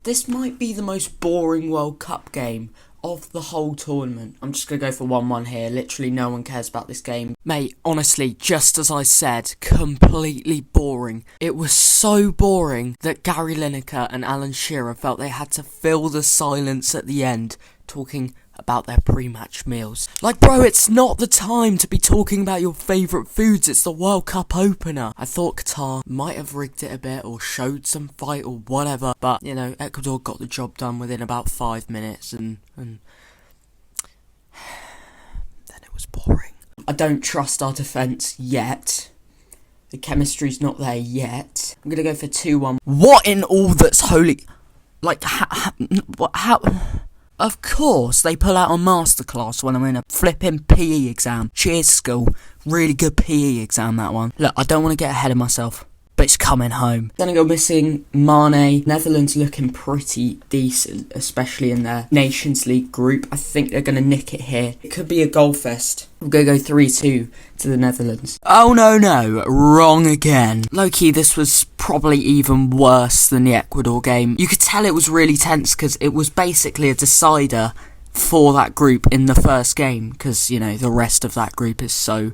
This might be the most boring World Cup game of the whole tournament. I'm just going to go for 1-1 here. Literally no one cares about this game. Mate, honestly, just as I said, completely boring. It was so boring that Gary Lineker and Alan Shearer felt they had to fill the silence at the end, talking about their pre-match meals. Like, bro, it's not the time to be talking about your favourite foods. It's the World Cup opener. I thought Qatar might have rigged it a bit or showed some fight or whatever, but, you know, Ecuador got the job done within about 5 minutes and then it was boring. I don't trust our defence yet. The chemistry's not there yet. I'm going to go for 2-1. What in all that's holy... Like, how... Of course, they pull out a masterclass when I'm in a flipping PE exam. Cheers, school. Really good PE exam, that one. Look, I don't want to get ahead of myself, but it's coming home. Senegal missing Mane. Netherlands looking pretty decent, especially in their Nations League group. I think they're going to nick it here. It could be a goal fest. I'm going to go 3-2 to the Netherlands. Oh, no. Wrong again. Low-key, this was probably even worse than the Ecuador game. You could tell it was really tense because it was basically a decider for that group in the first game because, you know, the rest of that group is so...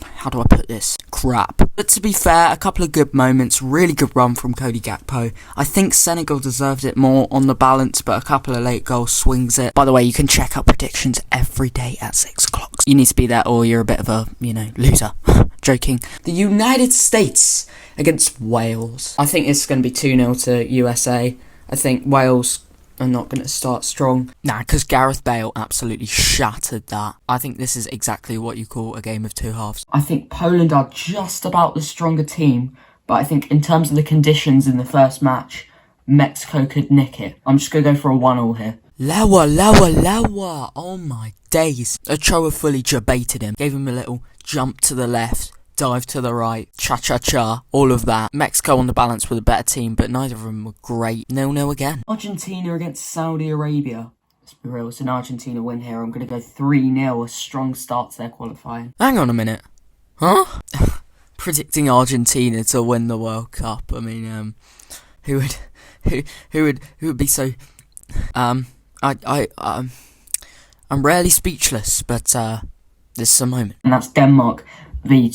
How do I put this? Crap. But to be fair, a couple of good moments, really good run from Cody Gakpo. I think Senegal deserved it more on the balance, but a couple of late goals swings it. By the way, you can check out predictions every day at 6 o'clock. You need to be there or you're a bit of a, you know, loser. Joking. The United States against Wales. I think it's going to be 2-0 to USA. I think Wales are not going to start strong. Nah, because Gareth Bale absolutely shattered that. I think this is exactly what you call a game of two halves. I think Poland are just about the stronger team, but I think in terms of the conditions in the first match, Mexico could nick it. I'm just going to go for a 1-1 here. Lower. Oh my days. Ochoa fully jabaited him. Gave him a little jump to the left. Dive to the right, cha-cha-cha, all of that. Mexico on the balance with a better team, but neither of them were great. 0-0 again. Argentina against Saudi Arabia. Let's be real, it's an Argentina win here. I'm going to go 3-0, a strong start to their qualifying. Hang on a minute. Huh? Predicting Argentina to win the World Cup. I mean, who would be so... I'm rarely speechless, but this is a moment. And that's Denmark v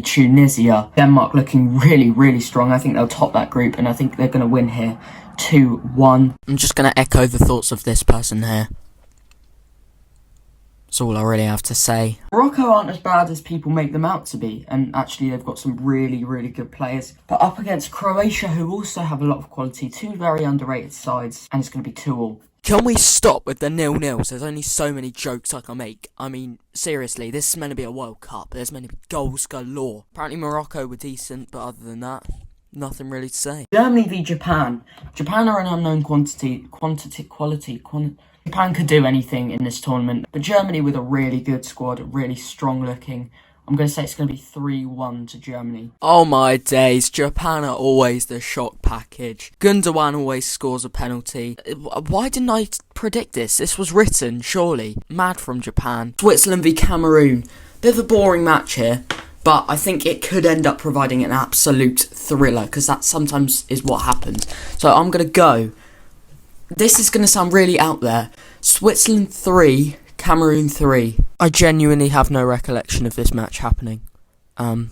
Tunisia. Denmark looking really, really strong. I think they'll top that group, and I think they're going to win here 2-1. I'm just going to echo the thoughts of this person here. That's all I really have to say. Morocco aren't as bad as people make them out to be, and actually they've got some really, really good players. But up against Croatia, who also have a lot of quality, two very underrated sides, and it's going to be 2-2. Can we stop with the 0-0s? There's only so many jokes I can make. I mean, seriously, this is meant to be a World Cup. There's meant to be goals galore. Apparently Morocco were decent, but other than that, nothing really to say. Germany v Japan. Japan are an unknown quality. Japan could do anything in this tournament, but Germany with a really good squad, really strong looking. I'm going to say it's going to be 3-1 to Germany. Oh my days, Japan are always the shock package. Gundogan always scores a penalty. Why didn't I predict this? This was written, surely. Mad from Japan. Switzerland v Cameroon. Bit of a boring match here, but I think it could end up providing an absolute thriller, because that sometimes is what happens. So I'm going to go. This is going to sound really out there. Switzerland 3, Cameroon 3. I genuinely have no recollection of this match happening. And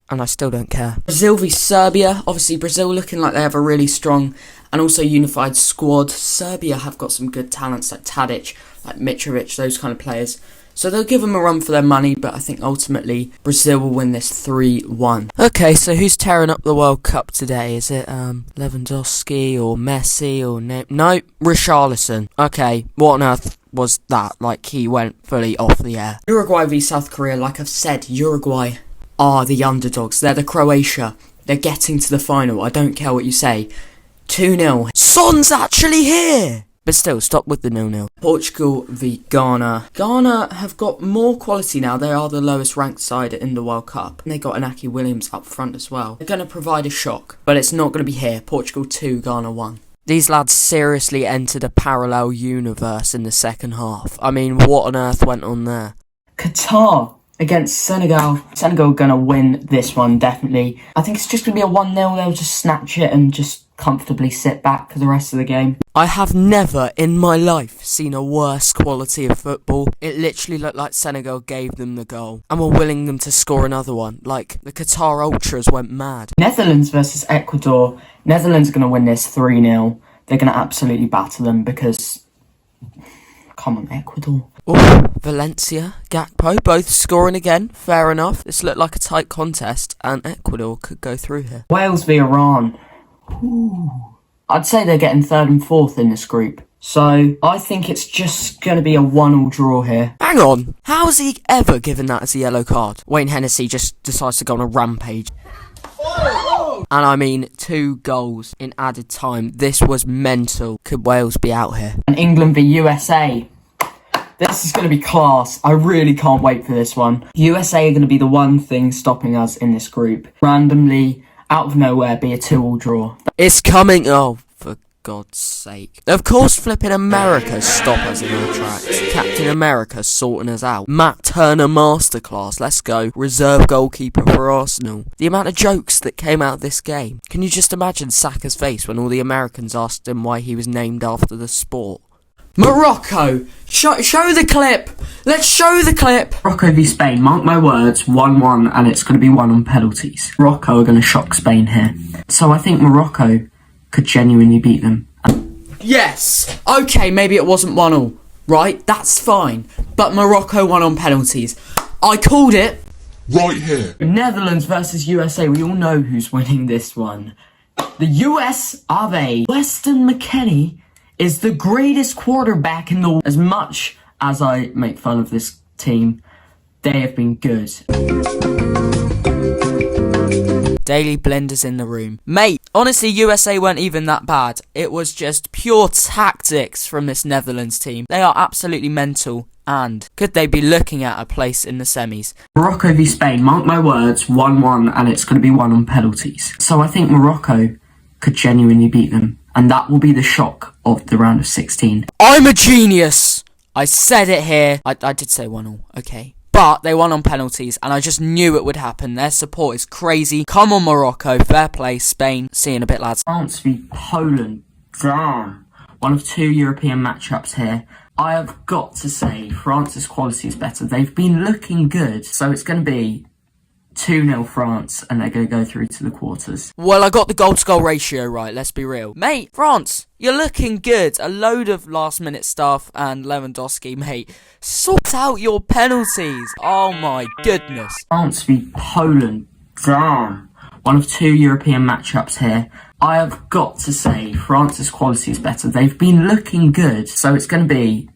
I still don't care. Brazil v Serbia. Obviously, Brazil looking like they have a really strong and also unified squad. Serbia have got some good talents like Tadic, like Mitrovic, those kind of players. So they'll give them a run for their money, but I think ultimately Brazil will win this 3-1. Okay, so who's tearing up the World Cup today? Is it Lewandowski or Messi or... No, Richarlison. Okay, what on earth was that? Like, he went fully off the air. Uruguay v South Korea. Like I've said, Uruguay are the underdogs. They're the Croatia. They're getting to the final. I don't care what you say. 2-0. Son's actually here! But still, stop with the 0-0. Portugal v Ghana. Ghana have got more quality now. They are the lowest ranked side in the World Cup. And they got Inaki Williams up front as well. They're going to provide a shock. But it's not going to be here. Portugal 2, Ghana 1. These lads seriously entered a parallel universe in the second half. I mean, what on earth went on there? Qatar against Senegal. Senegal are going to win this one, definitely. I think it's just going to be a 1-0. They'll just snatch it and just comfortably sit back for the rest of the game. I have never in my life seen a worse quality of football. It literally looked like Senegal gave them the goal and were willing them to score another one. Like, the Qatar Ultras went mad. Netherlands versus Ecuador. Netherlands are going to win this 3-0. They're going to absolutely batter them because... Come on, Ecuador. Ooh, Valencia, Gakpo, both scoring again. Fair enough. This looked like a tight contest, and Ecuador could go through here. Wales v Iran. Ooh. I'd say they're getting 3rd and 4th in this group. So, I think it's just going to be a 1-1 draw here. Hang on. How has he ever given that as a yellow card? Wayne Hennessy just decides to go on a rampage. And I mean, 2 goals in added time. This was mental. Could Wales be out here? And England v USA. This is going to be class. I really can't wait for this one. USA are going to be the one thing stopping us in this group. Randomly, out of nowhere, be a 2-2 draw. It's coming. Oh, for God's sake. Of course, flipping America stop us in our tracks. Captain America sorting us out. Matt Turner masterclass. Let's go. Reserve goalkeeper for Arsenal. The amount of jokes that came out of this game. Can you just imagine Saka's face when all the Americans asked him why he was named after the sport? Morocco! Show the clip! Let's show the clip! Morocco v Spain, mark my words, 1-1, and it's going to be won on penalties. Morocco are going to shock Spain here. So I think Morocco could genuinely beat them. Yes! Okay, maybe it wasn't 1-1, right? That's fine. But Morocco won on penalties. I called it! Right here. Netherlands versus USA, we all know who's winning this one. The US of A. Weston McKennie is the greatest quarterback in the world. As much as I make fun of this team, they have been good. Daily Blender's in the room. Mate, honestly, USA weren't even that bad. It was just pure tactics from this Netherlands team. They are absolutely mental. And could they be looking at a place in the semis? Morocco v Spain, mark my words, 1-1, and it's going to be won on penalties. So I think Morocco could genuinely beat them. And that will be the shock of the round of 16. I'm a genius! I said it here. I did say 1-1, okay. But they won on penalties, and I just knew it would happen. Their support is crazy. Come on, Morocco. Fair play, Spain. See you in a bit, lads. France v Poland. Damn. One of 2 European matchups here. I have got to say, France's quality is better. They've been looking good, so it's going to be 2-0 France, and they're going to go through to the quarters. Well, I got the goal-to-goal ratio right, let's be real. Mate, France, you're looking good. A load of last-minute stuff, and Lewandowski, mate, sort out your penalties. Oh my goodness. France v Poland. Damn. One of 2 European matchups here. I have got to say, France's quality is better. They've been looking good, so it's going to be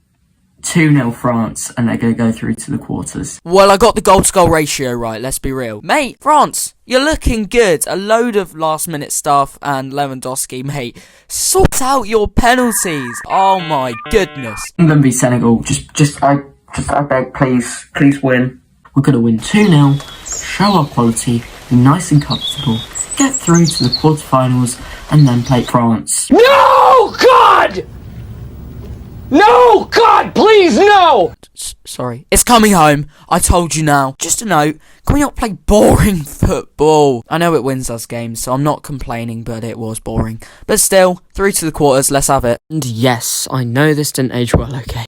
2-0 France, and they're going to go through to the quarters. Well, I got the goal-to-goal ratio right, let's be real. Mate, France, you're looking good. A load of last-minute stuff, and Lewandowski, mate, sort out your penalties. Oh my goodness. England v Senegal, I beg, please win. We're going to win 2-0, show our quality, be nice and comfortable, get through to the quarterfinals, and then play France. No, God! No! God, please, no! Sorry. It's coming home. I told you now. Just a note, can we not play boring football? I know it wins us games, so I'm not complaining, but it was boring. But still, through to the quarters, let's have it. And yes, I know this didn't age well, okay.